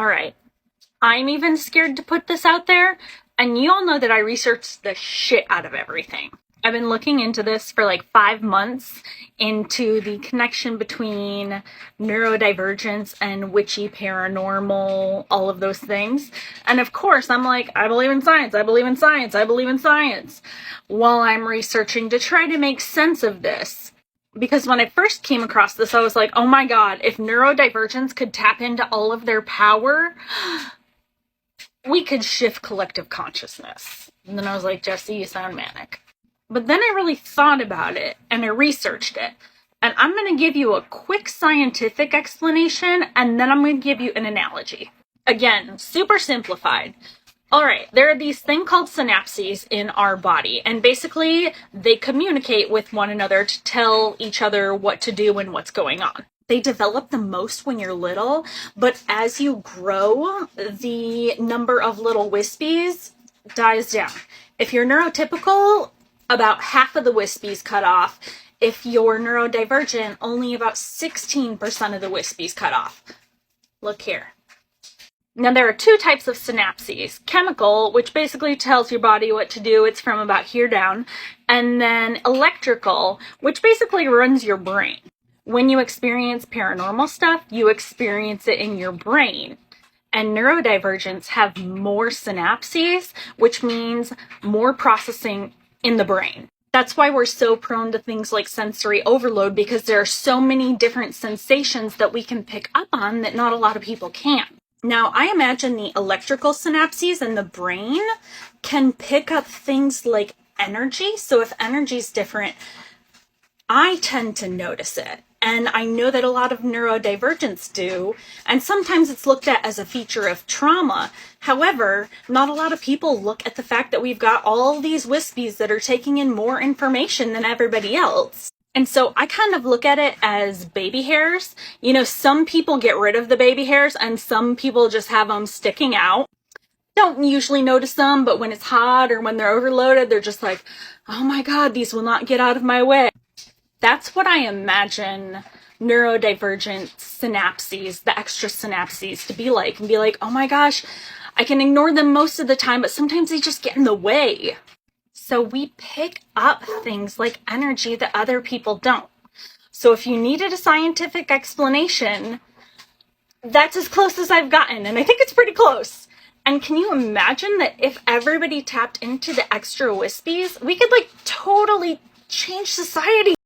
All right. I'm even scared to put this out there. And you all know that I researched the shit out of everything. I've been looking into this for like 5 months into the connection between neurodivergence and witchy, paranormal, all of those things. And of course, I'm like, I believe in science, I believe in science, I believe in science, while I'm researching to try to make sense of this. Because when I first came across this, I was like, oh my god, if neurodivergence could tap into all of their power, we could shift collective consciousness. And then I was like, Jesse, you sound manic. But then I really thought about it and I researched it. And I'm going to give you a quick scientific explanation and then I'm going to give you an analogy. Again, super simplified. All right, there are these things called synapses in our body, and basically they communicate with one another to tell each other what to do and what's going on. They develop the most when you're little, but as you grow, the number of little wispies dies down. If you're neurotypical, about half of the wispies cut off. If you're neurodivergent, only about 16% of the wispies cut off. Look here. Now, there are two types of synapses. Chemical, which basically tells your body what to do. It's from about here down. And then electrical, which basically runs your brain. When you experience paranormal stuff, you experience it in your brain. And neurodivergents have more synapses, which means more processing in the brain. That's why we're so prone to things like sensory overload, because there are so many different sensations that we can pick up on that not a lot of people can. Now, I imagine the electrical synapses in the brain can pick up things like energy. So if energy is different, I tend to notice it. And I know that a lot of neurodivergents do, and sometimes it's looked at as a feature of trauma. However, not a lot of people look at the fact that we've got all these wispies that are taking in more information than everybody else. And so I kind of look at it as baby hairs. You know, some people get rid of the baby hairs and some people just have them sticking out. Don't usually notice them, but when it's hot or when they're overloaded, they're just like, oh my god, these will not get out of my way. That's what I imagine neurodivergent synapses, the extra synapses, to be like. And be like, oh my gosh, I can ignore them most of the time, but sometimes they just get in the way. So we pick up things like energy that other people don't. So if you needed a scientific explanation, that's as close as I've gotten. And I think it's pretty close. And can you imagine that if everybody tapped into the extra wispies, we could like totally change society?